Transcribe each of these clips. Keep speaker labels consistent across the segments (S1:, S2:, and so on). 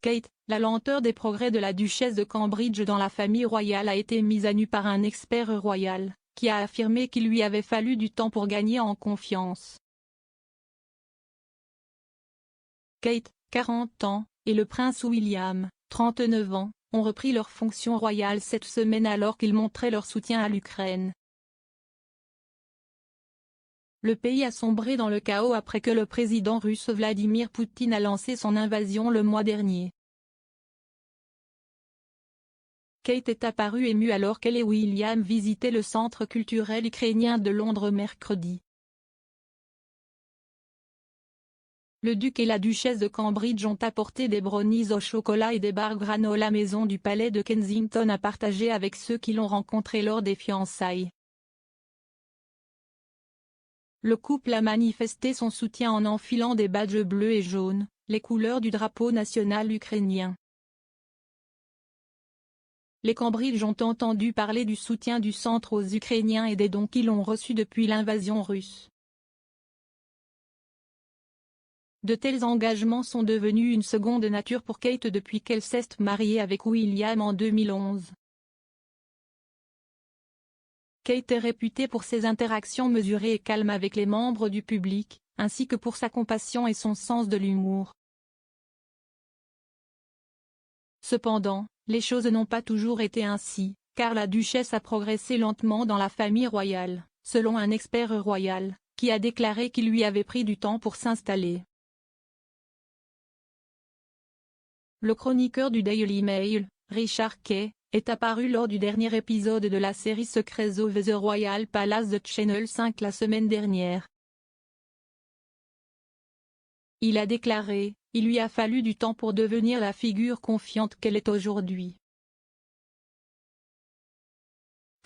S1: Kate, la lenteur des progrès de la duchesse de Cambridge dans la famille royale a été mise à nu par un expert royal, qui a affirmé qu'il lui avait fallu du temps pour gagner en confiance. Kate, 40 ans, et le prince William, 39 ans, ont repris leurs fonctions royales cette semaine alors qu'ils montraient leur soutien à l'Ukraine. Le pays a sombré dans le chaos après que le président russe Vladimir Poutine a lancé son invasion le mois dernier. Kate est apparue émue alors qu'elle et William visitaient le centre culturel ukrainien de Londres mercredi. Le duc et la duchesse de Cambridge ont apporté des brownies au chocolat et des barres granola maison du palais de Kensington à partager avec ceux qui l'ont rencontré lors des fiançailles. Le couple a manifesté son soutien en enfilant des badges bleus et jaunes, les couleurs du drapeau national ukrainien. Les Cambridge ont entendu parler du soutien du centre aux Ukrainiens et des dons qu'ils ont reçus depuis l'invasion russe. De tels engagements sont devenus une seconde nature pour Kate depuis qu'elle s'est mariée avec William en 2011. Kate est réputée pour ses interactions mesurées et calmes avec les membres du public, ainsi que pour sa compassion et son sens de l'humour. Cependant, les choses n'ont pas toujours été ainsi, car la duchesse a progressé lentement dans la famille royale, selon un expert royal, qui a déclaré qu'il lui avait pris du temps pour s'installer. Le chroniqueur du Daily Mail, Richard Kay, est apparu lors du dernier épisode de la série Secrets of the Royal Palace de Channel 5 la semaine dernière. Il a déclaré, « Il lui a fallu du temps pour devenir la figure confiante qu'elle est aujourd'hui. »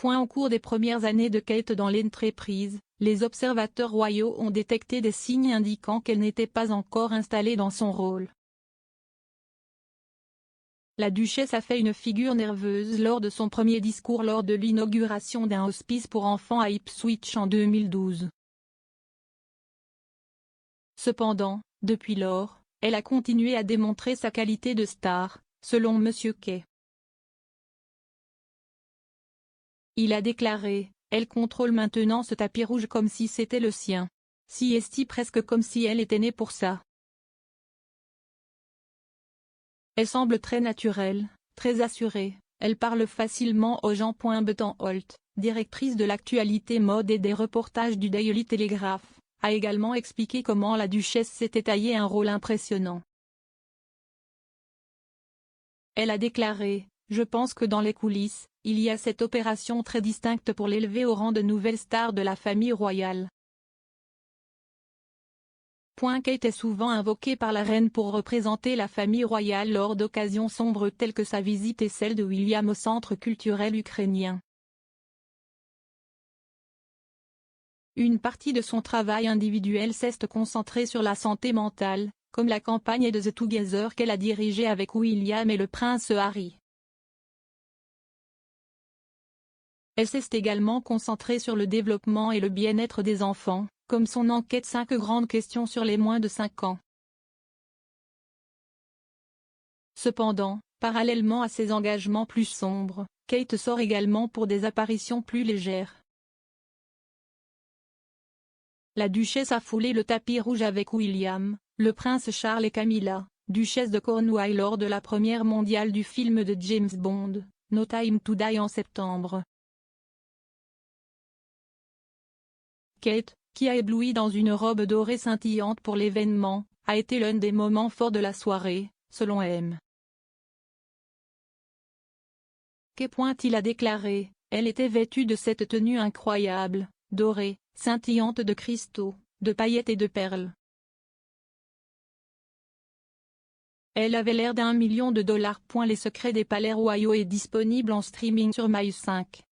S1: Au cours des premières années de Kate dans l'entreprise, les observateurs royaux ont détecté des signes indiquant qu'elle n'était pas encore installée dans son rôle. La duchesse a fait une figure nerveuse lors de son premier discours lors de l'inauguration d'un hospice pour enfants à Ipswich en 2012. Cependant, depuis lors, elle a continué à démontrer sa qualité de star, selon M. Kay. Il a déclaré, « Elle contrôle maintenant ce tapis rouge comme si c'était le sien. Si est presque comme si elle était née pour ça. Elle semble très naturelle, très assurée, elle parle facilement aux gens. » Bethan Holt, directrice de l'actualité mode et des reportages du Daily Telegraph, a également expliqué comment la duchesse s'était taillé un rôle impressionnant. Elle a déclaré, « Je pense que dans les coulisses, il y a cette opération très distincte pour l'élever au rang de nouvelle star de la famille royale. » Kate est souvent invoquée par la reine pour représenter la famille royale lors d'occasions sombres telles que sa visite et celle de William au centre culturel ukrainien. Une partie de son travail individuel s'est concentrée sur la santé mentale, comme la campagne de The Together qu'elle a dirigée avec William et le prince Harry. Elle s'est également concentrée sur le développement et le bien-être des enfants, comme son enquête 5 grandes questions sur les moins de 5 ans. Cependant, parallèlement à ses engagements plus sombres, Kate sort également pour des apparitions plus légères. La duchesse a foulé le tapis rouge avec William, le prince Charles et Camilla, duchesse de Cornouailles lors de la première mondiale du film de James Bond, No Time to Die en septembre. Kate, qui a ébloui dans une robe dorée scintillante pour l'événement, a été l'un des moments forts de la soirée, selon M. Kay. Il a déclaré, « Elle était vêtue de cette tenue incroyable, dorée, scintillante de cristaux, de paillettes et de perles. Elle avait l'air d'$1 million. Les secrets des palais royaux est disponible en streaming sur My5.